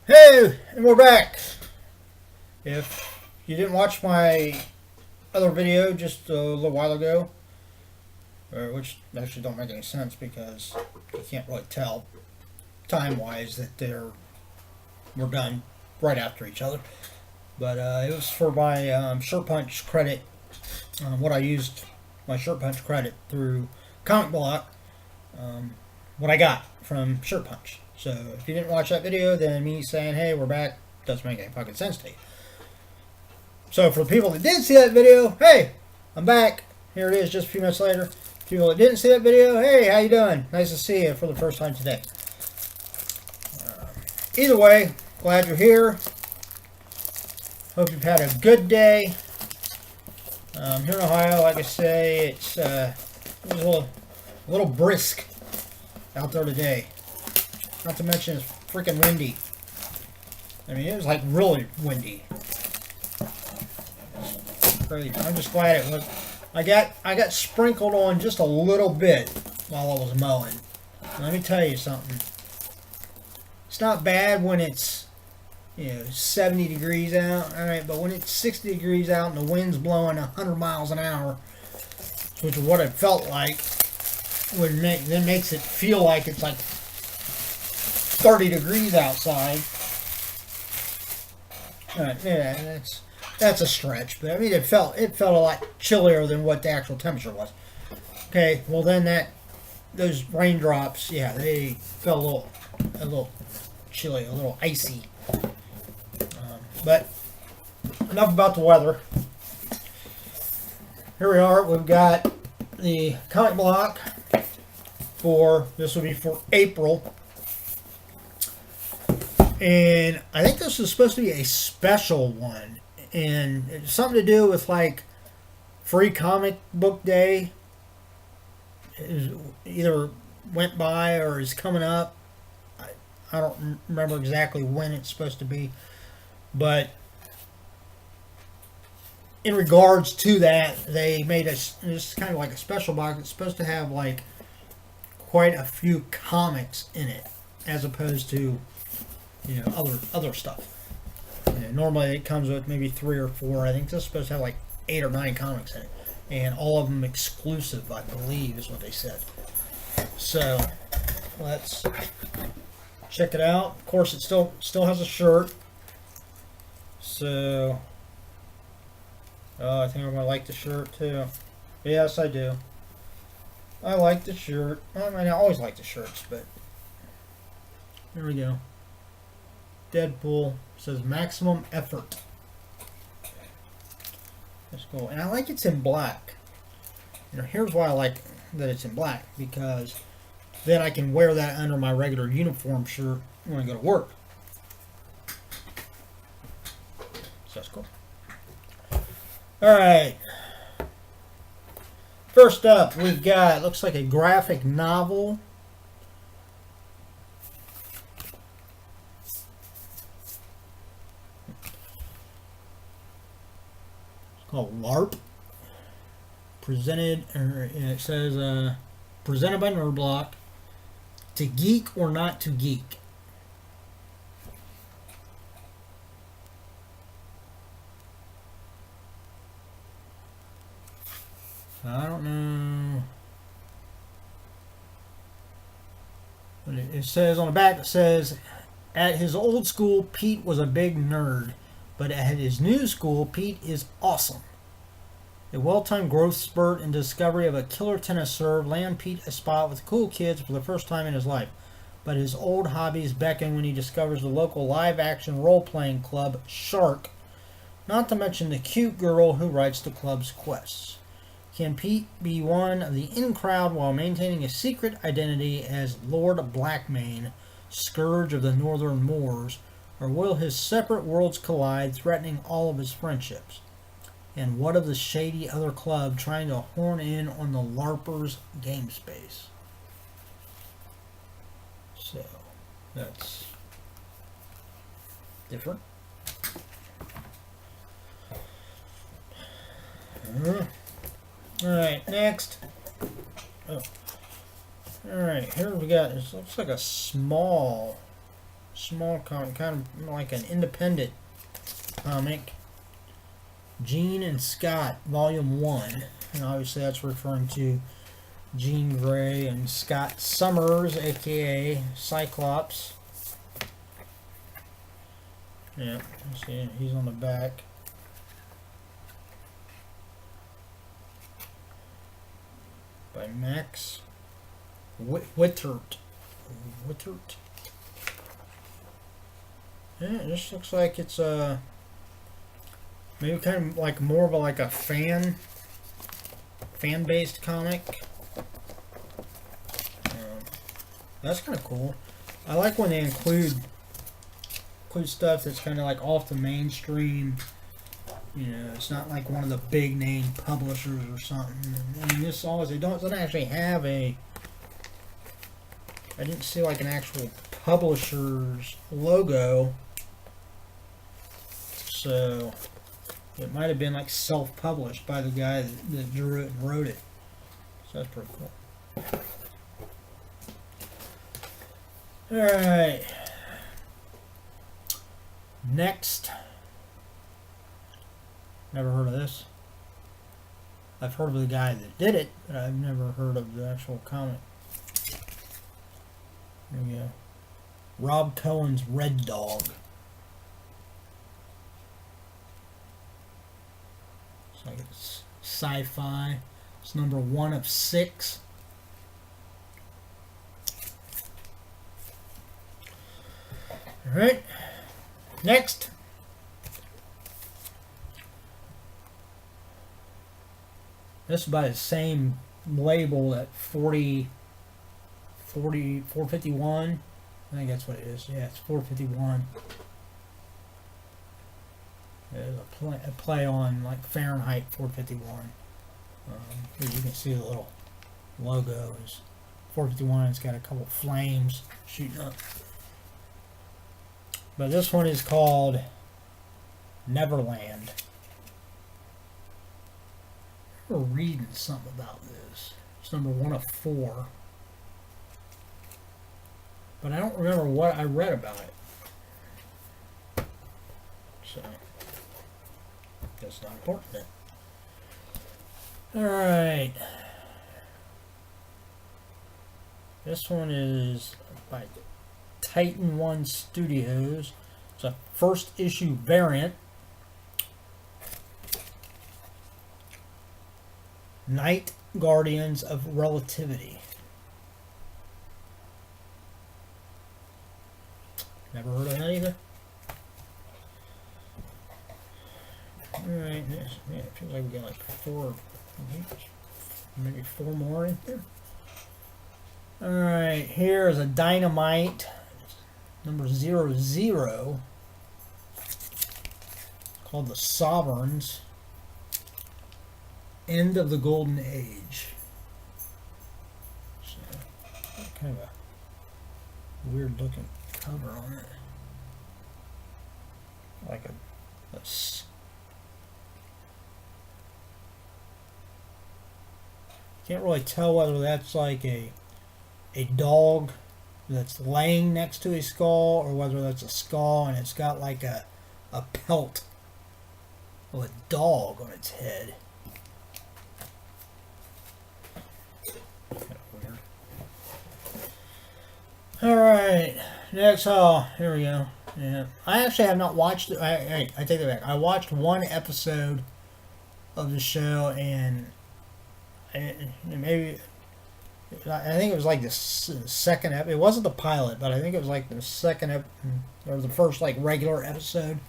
Hey, and we're back. If you didn't watch my other video just a little while ago, which actually don't make any sense because you can't really tell time-wise that we're done right after each other. But it was for my Shirt Punch credit. What I used my Shirt Punch credit through Comic Block. What I got from Shirt Punch. So if you didn't watch that video, then me saying, hey, we're back, doesn't make any fucking sense to you. So for the people that did see that video, hey, I'm back. Here it is just a few minutes later. People that didn't see that video, hey, how you doing? Nice to see you for the first time today. Either way, glad you're here. Hope you've had a good day. Here in Ohio, like I say, it was a little brisk out there today. Not to mention it's freaking windy. I mean, it was like really windy. Crazy. I'm just glad it was. I got sprinkled on just a little bit while I was mowing. Let me tell you something. It's not bad when it's 70 degrees out, all right, but when it's 60 degrees out and the wind's blowing 100 miles an hour, which is what it felt like, then makes it feel like it's like 30 degrees outside. Yeah, that's a stretch, but I mean it felt a lot chillier than what the actual temperature was. Okay, well then those raindrops, yeah, they felt a little chilly, a little icy. But enough about the weather. Here we are. We've got the comic block this will be for April. And I think this is supposed to be a special one. And it's something to do with like free comic book day. It either went by or is coming up. I don't remember exactly when it's supposed to be. But in regards to that, they made this kind of like a special box. It's supposed to have like quite a few comics in it, as opposed to other stuff. Normally it comes with maybe 3 or 4. I think this is supposed to have like 8 or 9 comics in it, and all of them exclusive, I believe, is what they said. So let's check it out. Of course, it still has a shirt. So, I think I'm gonna like the shirt too. Yes, I do. I like the shirt. I mean, I always like the shirts, but here we go. Deadpool says maximum effort. That's cool, and I like it's in black. Here's why I like that it's in black, because then I can wear that under my regular uniform shirt when I go to work. So that's cool. Alright. First up, we've got, looks like a graphic novel. It's called LARP. It says, presented by Nerdblock. To geek or not to geek. I don't know. But it says on the back, it says, at his old school, Pete was a big nerd. But at his new school, Pete is awesome. A well-timed growth spurt and discovery of a killer tennis serve land Pete a spot with cool kids for the first time in his life. But his old hobbies beckon when he discovers the local live-action role-playing club, Shark. Not to mention the cute girl who writes the club's quests. Can Pete be one of the in-crowd while maintaining a secret identity as Lord Blackmane, Scourge of the Northern Moors, or will his separate worlds collide, threatening all of his friendships? And what of the shady other club trying to horn in on the LARPers' game space? So, that's different. Alright, next. Oh. Alright, here we got, it looks like a small Small comic, kind of like an independent comic. Jean and Scott, Volume 1. And obviously that's referring to Jean Grey and Scott Summers, aka Cyclops. Yeah, see, he's on the back. By Max Wittert. Yeah, it just looks like it's maybe kind of like more of a fan-based comic. That's kind of cool. I like when they include stuff that's kind of like off the mainstream. You know, it's not like one of the big name publishers or something. I mean, this always doesn't actually have a. I didn't see like an actual publisher's logo, so it might have been like self-published by the guy that drew it and wrote it. So that's pretty cool. All right. Next. Never heard of this. I've heard of the guy that did it, but I've never heard of the actual comic. Here we go. Rob Cohen's Red Dog. It's like it's sci-fi. It's number 1 of 6. Alright. Next. This is by the same label at 451. I think that's what it is. Yeah, it's 451. There's a play on like Fahrenheit 451. As you can see, the little logo is 451. It's got a couple flames shooting up. But this one is called Neverland. I remember reading something about this. It's number 1 of 4. But I don't remember what I read about it. So, that's not important then. Alright. This one is by Titan One Studios. It's a first issue variant. Night Guardians of Relativity. Never heard of that either. Alright, yeah, it feels like we got like 4, maybe 4 more in here. Alright, here's a Dynamite, number 00, called The Sovereigns. End of the Golden Age. So, kind of a weird looking cover on it. Like a can't really tell whether that's like a dog that's laying next to a skull or whether that's a skull and it's got like a pelt of a dog on its head. Alright, next, here we go. Yeah, I actually have not watched it. I take that back. I watched 1 episode of the show, and maybe, I think it was like the second episode. It wasn't the pilot, but I think it was like the second or the first like regular episode.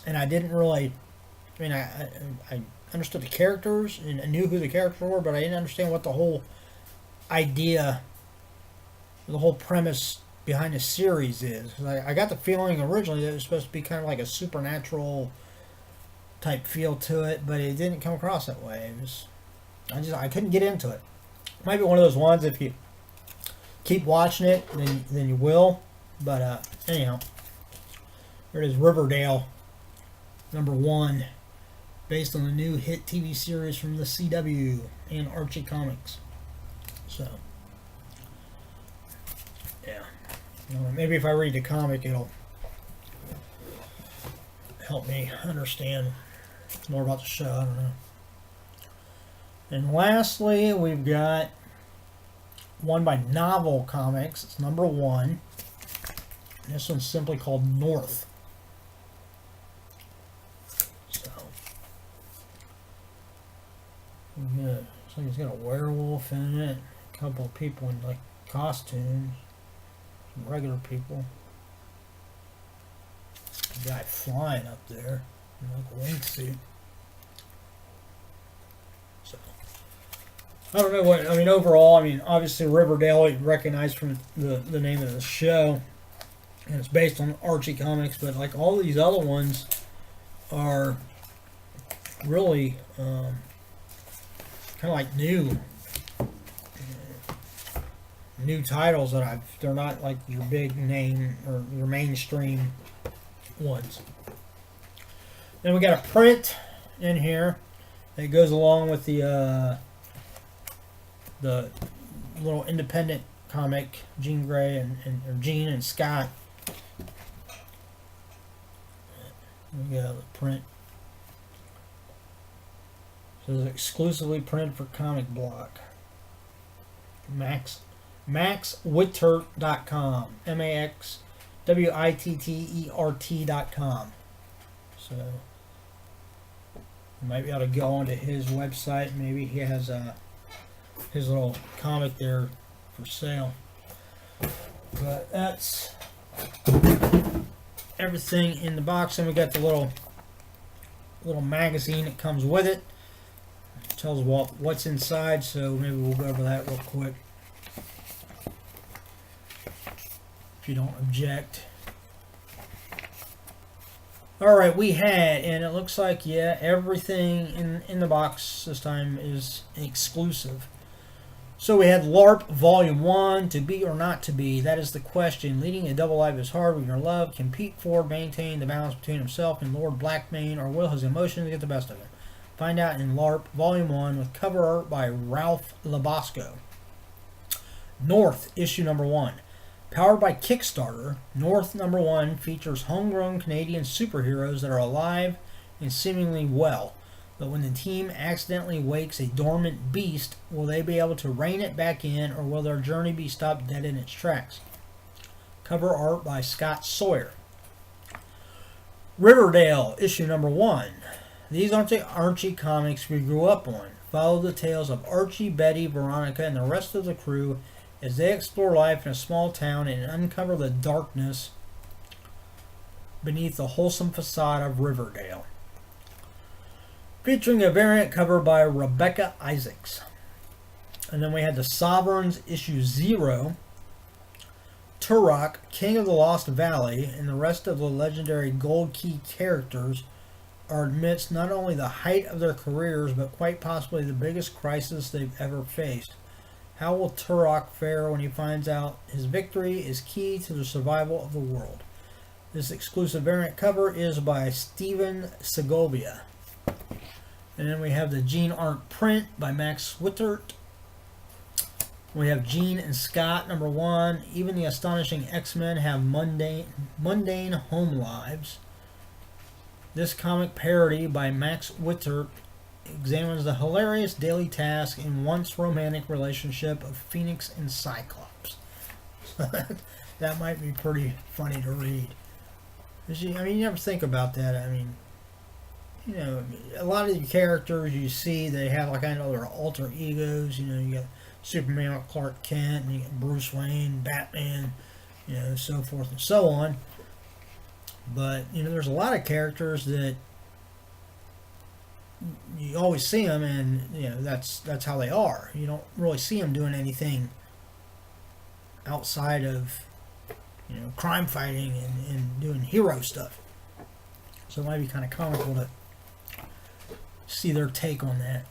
And I didn't really, I mean, I understood the characters and I knew who the characters were, but I didn't understand what the whole idea, the whole premise behind the series is. 'Cause I got the feeling originally that it was supposed to be kind of like a supernatural type feel to it, but it didn't come across that way. It was, I couldn't get into it. Might be one of those ones, if you keep watching it, then you will. But anyhow, here it is, Riverdale, number 1, based on the new hit TV series from the CW and Archie Comics. So, yeah. Maybe if I read the comic, it'll help me understand more about the show. I don't know. And lastly, we've got one by Novel Comics. It's number 1. And this one's simply called North. So, looks like it's got a werewolf in it. A couple of people in like costumes. Some regular people. A guy flying up there in like a wingsuit. So, I don't know what, I mean, overall, I mean, obviously Riverdale, you recognize from the name of the show, and it's based on Archie comics, but like all these other ones are really kind of like new titles that they're not like your big name or your mainstream ones. Then we got a print in here that goes along with the little independent comic, Jean Grey or Jean and Scott. We got the print. So it's exclusively printed for Comic Block. MaxWittert.com. MaxWittert.com. So you might be able to go onto his website. Maybe he has his little comic there for sale. But that's everything in the box. And we got the little magazine that comes with it. It tells what's inside, so maybe we'll go over that real quick, if you don't object. Alright, we had, and it looks like, yeah, everything in the box this time is exclusive. So we had LARP Volume 1, To Be or Not To Be. That is the question. Leading a double life is hard with your love. Can Pete Ford maintain the balance between himself and Lord Blackmane, or will his emotions get the best of him? Find out in LARP Volume 1 with cover art by Ralph Labosco. North, issue number 1. Powered by Kickstarter, North number 1 features homegrown Canadian superheroes that are alive and seemingly well. But when the team accidentally wakes a dormant beast, will they be able to rein it back in, or will their journey be stopped dead in its tracks? Cover art by Scott Sawyer. Riverdale, issue number 1. These aren't the Archie comics we grew up on. Follow the tales of Archie, Betty, Veronica, and the rest of the crew as they explore life in a small town and uncover the darkness beneath the wholesome facade of Riverdale. Featuring a variant cover by Rebecca Isaacs. And then we had the Sovereigns, issue 0. Turok, King of the Lost Valley, and the rest of the legendary Gold Key characters are amidst not only the height of their careers, but quite possibly the biggest crisis they've ever faced. How will Turok fare when he finds out his victory is key to the survival of the world? This exclusive variant cover is by Steven Segovia. And then we have the Jean Art print by Max Wittert. We have Jean and Scott, number 1. Even the astonishing X-Men have mundane home lives. This comic parody by Max Wittert examines the hilarious daily task and once romantic relationship of Phoenix and Cyclops. That might be pretty funny to read. I mean, you never think about that. I mean, you know, a lot of the characters you see, they have like kind of their alter egos. You know, you got Superman with Clark Kent, and you got Bruce Wayne, Batman, you know, so forth and so on. But, you know, there's a lot of characters that you always see them, and, you know, that's how they are. You don't really see them doing anything outside of, you know, crime fighting and doing hero stuff. So it might be kind of comical to see their take on that.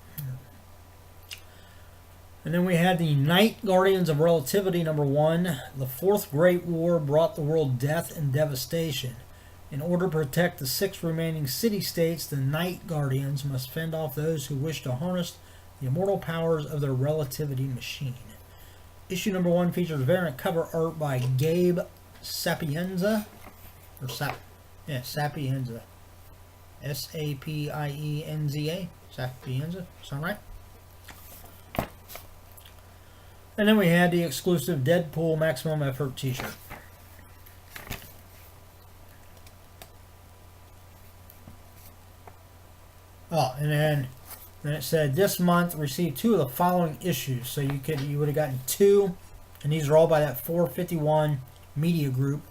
And then we had the Night Guardians of Relativity, number 1. The Fourth Great War brought the world death and devastation. In order to protect the 6 remaining city-states, the Night Guardians must fend off those who wish to harness the immortal powers of their relativity machine. Issue number 1 features variant cover art by Gabe Sapienza, or Sapienza, Sapienza, Sapienza. Sound right? And then we had the exclusive Deadpool Maximum Effort T-shirt. Oh, and then it said this month received 2 of the following issues. So you would have gotten 2, and these are all by that 451 media group.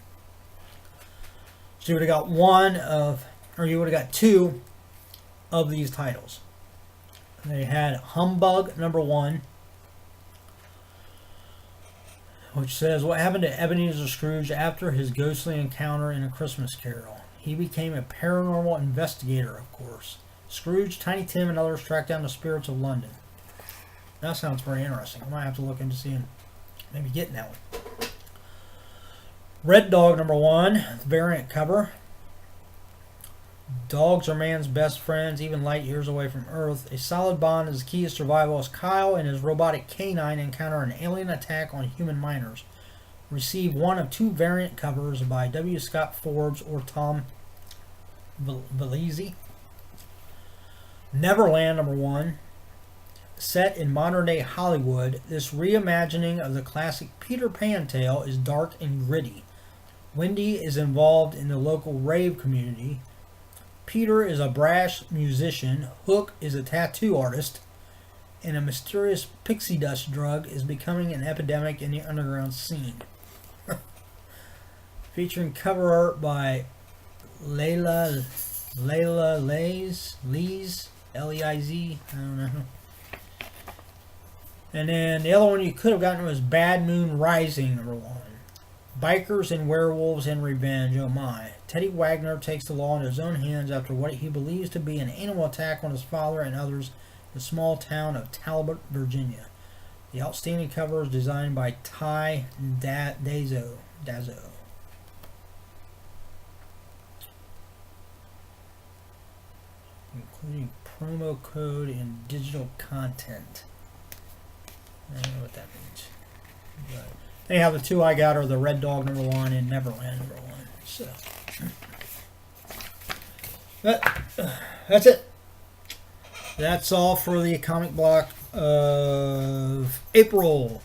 So you would have got you would have got 2 of these titles. They had Humbug #1, which says, what happened to Ebenezer Scrooge after his ghostly encounter in A Christmas Carol? He became a paranormal investigator, of course. Scrooge, Tiny Tim, and others tracked down the spirits of London. That sounds very interesting. I might have to look into seeing, maybe getting that one. Red Dog #1, the variant cover. Dogs are man's best friends, even light years away from Earth. A solid bond is the key to survival as Kyle and his robotic canine encounter an alien attack on human miners. Receive one of 2 variant covers by W. Scott Forbes or Tom Valese. Neverland #1. Set in modern-day Hollywood, this reimagining of the classic Peter Pan tale is dark and gritty. Wendy is involved in the local rave community. Peter is a brash musician. Hook is a tattoo artist. And a mysterious pixie dust drug is becoming an epidemic in the underground scene. Featuring cover art by Leila Leiz, Leiz, I don't know. And then the other one you could have gotten was Bad Moon Rising #1. Bikers and werewolves and revenge, oh my. Teddy Wagner takes the law into his own hands after what he believes to be an animal attack on his father and others in the small town of Talbot, Virginia. The outstanding cover is designed by Ty Dazo. Including promo code and digital content. I don't know what that means. But anyhow, the 2 I got are the Red Dog #1 and Neverland #1. So that's it. That's all for the comic block of April.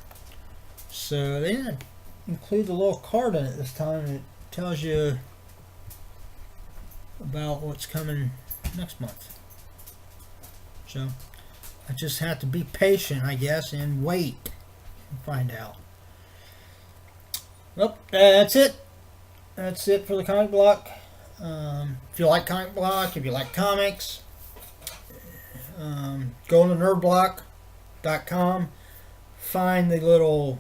So they didn't include the little card in it this time. It tells you about what's coming next month. So I just have to be patient, I guess, and wait and find out. Well, that's it. That's it for the comic block. If you like comic block, if you like comics, go to nerdblock.com, find the little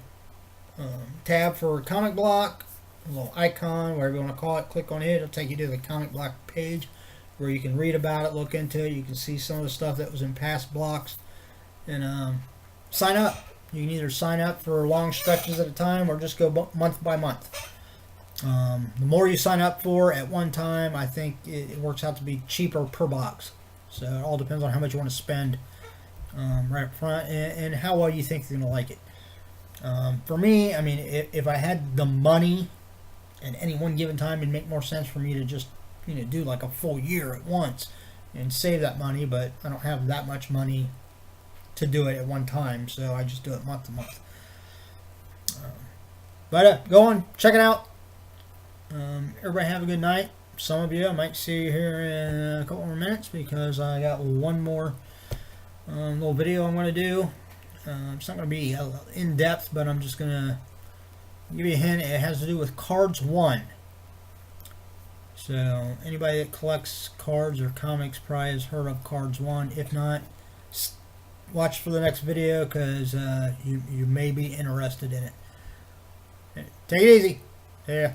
tab for comic block, a little icon, whatever you want to call it. Click on it. It'll take you to the comic block page where you can read about it, look into it. You can see some of the stuff that was in past blocks, and sign up. You can either sign up for long stretches at a time or just go month by month. The more you sign up for at one time, I think it works out to be cheaper per box. So it all depends on how much you want to spend right up front and how well you think you're going to like it. For me, I mean, if I had the money at any one given time, it'd make more sense for me to just do like a full year at once and save that money, but I don't have that much money to do it at one time, so I just do it month to month. But go on, check it out. Everybody have a good night. Some of you I might see you here in a couple more minutes because I got one more little video I'm going to do. It's not going to be in depth, but I'm just going to give you a hint. It has to do with Cards 1. So anybody that collects cards or comics probably has heard of Cards 1. If not, watch for the next video because you may be interested in it. Take it easy. Yeah.